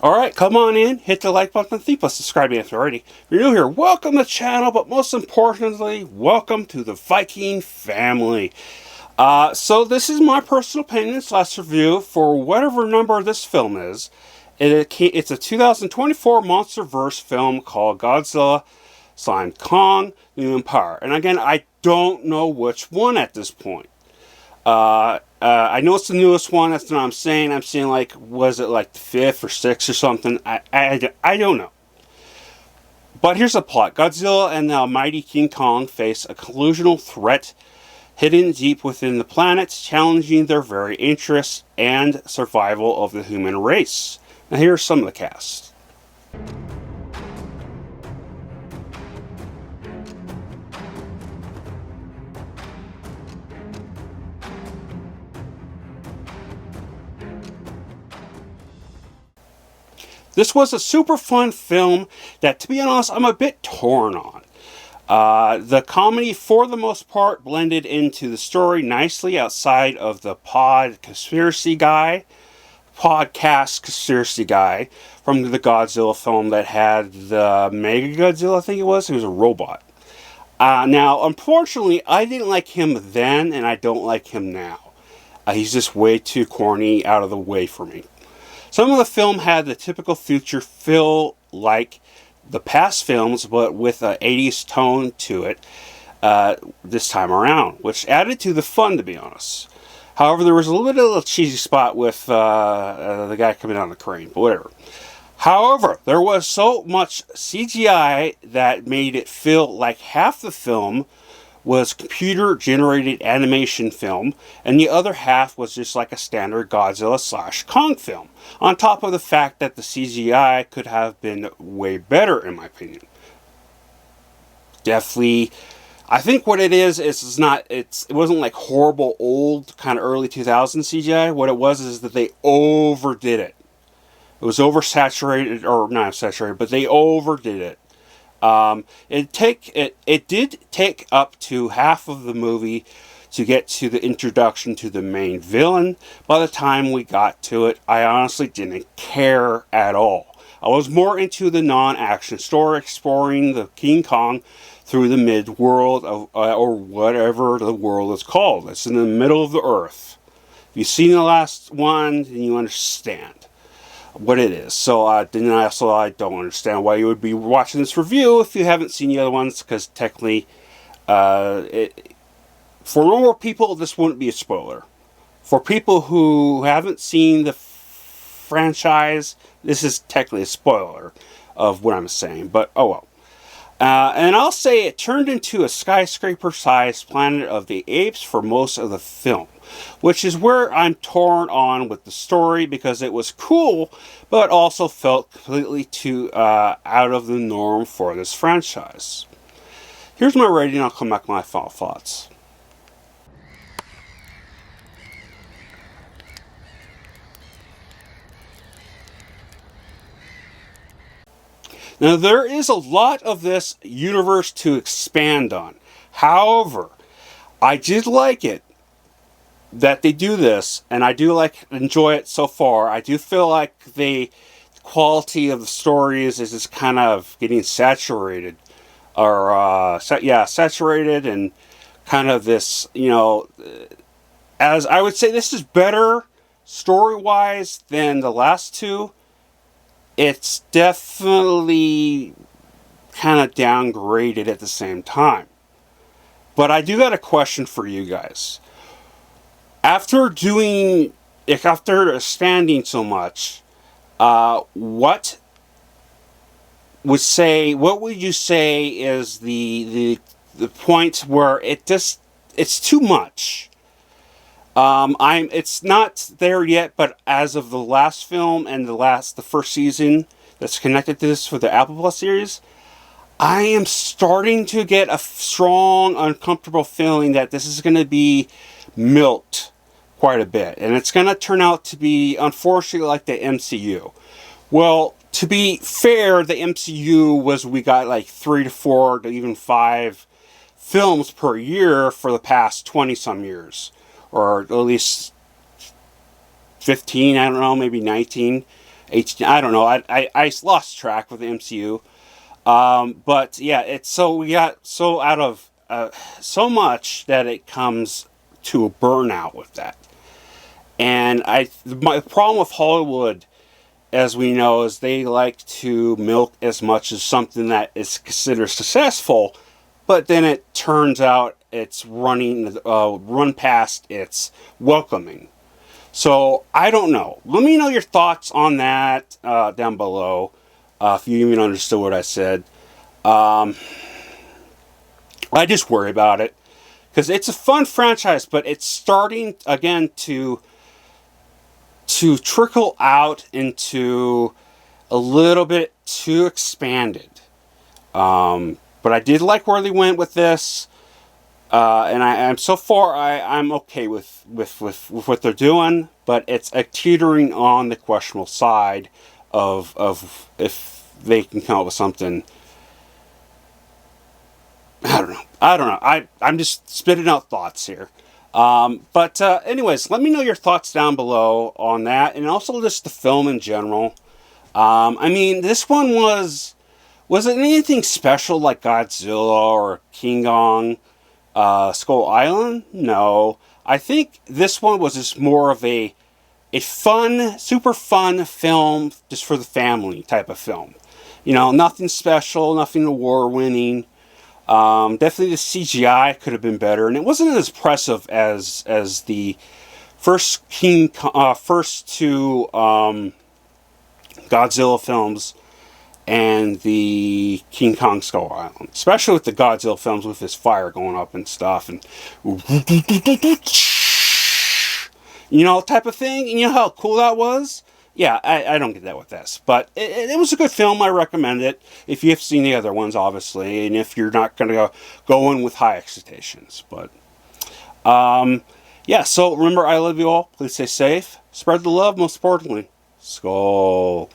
Alright, come on in, hit the like button, plus subscribe if you're already. If you're new here, welcome to the channel, but most importantly, welcome to the Viking family. So this is my personal opinion / review for whatever number this film is. It's a 2024 MonsterVerse film called Godzilla / Kong New Empire. And again, I don't know which one at this point. I know it's the newest one. That's what I'm saying. I'm saying, like, was it like the 5th or 6th or something? I don't know. But here's the plot. Godzilla and the almighty King Kong face a collisional threat hidden deep within the planet, challenging their very interests and survival of the human race. Now here's some of the cast. This was a super fun film that, to be honest, I'm a bit torn on. The comedy, for the most part, blended into the story nicely outside of the podcast conspiracy guy from the Godzilla film that had the Mega Godzilla, I think it was. He was a robot. Now, unfortunately, I didn't like him then, and I don't like him now. He's just way too corny, out of the way for me. Some of the film had the typical future feel like the past films, but with an 80s tone to it this time around, which added to the fun, to be honest. However, there was a little cheesy spot with the guy coming down the crane, but whatever. However, there was so much CGI that made it feel like half the film was computer-generated animation film, and the other half was just like a standard Godzilla / Kong film, on top of the fact that the CGI could have been way better, in my opinion. Definitely, I think what it is it wasn't like horrible old kind of early 2000s CGI. What it was is that they overdid it. It was oversaturated, or not saturated, but they overdid it. It did take up to half of the movie to get to the introduction to the main villain. By the time we got to it, I honestly didn't care at all. I was more into the non-action story, exploring the King Kong through the mid-world, or whatever the world is called. It's in the middle of the earth. If you've seen the last one, then you understand what it is. So I don't understand why you would be watching this review if you haven't seen the other ones, because technically, for normal people, this wouldn't be a spoiler. For people who haven't seen the franchise, this is technically a spoiler of what I'm saying, but oh well. And I'll say it turned into a skyscraper-sized Planet of the Apes for most of the film, which is where I'm torn on with the story, because it was cool, but also felt completely too out of the norm for this franchise. Here's my rating, I'll come back to my final thoughts. Now, there is a lot of this universe to expand on. However, I did like it that they do this, and I do enjoy it so far. I do feel like the quality of the stories is just kind of getting saturated, or saturated, and kind of this, as I would say, this is better story-wise than the last two. It's definitely kind of downgraded at the same time. But I do got a question for you guys. After standing so much, what would you say is the point where it's too much? It's not there yet, but as of the last film and the first season that's connected to this for the Apple Plus series, I am starting to get a strong, uncomfortable feeling that this is going to be milked quite a bit. And it's going to turn out to be, unfortunately, like the MCU. Well, to be fair, the MCU we got like 3 to 4 to even 5 films per year for the past 20-some years. Or at least 15, I don't know, maybe 19. I don't know. I lost track with the MCU. But yeah, it's so we got so out of so much that it comes to a burnout with that. And my problem with Hollywood, as we know, is they like to milk as much as something that is considered successful, but then it turns out it's run past its welcoming. So I don't know. Let me know your thoughts on that down below. If you even understood what I said. I just worry about it because it's a fun franchise, but it's starting again to trickle out into a little bit too expanded. But I did like where they went with this, and I'm so far I'm okay with what they're doing, but it's a teetering on the questionable side of if they can come up with something. I don't know. I'm just spitting out thoughts here. But anyways, let me know your thoughts down below on that, and also just the film in general. I mean, this one was it anything special like Godzilla or King Kong, Skull Island? No. I think this one was just more of a fun, super fun film just for the family type of film. You know, nothing special, nothing award-winning. Definitely the CGI could have been better, and it wasn't as impressive as the first two Godzilla films and the King Kong Skull Island, especially with the Godzilla films with his fire going up and stuff, and you know, type of thing. And you know how cool that was? Yeah, I don't get that with this. But it was a good film. I recommend it. If you've seen the other ones, obviously. And if you're not going to go in with high expectations. But, yeah, so remember, I love you all. Please stay safe. Spread the love, most importantly. Skull.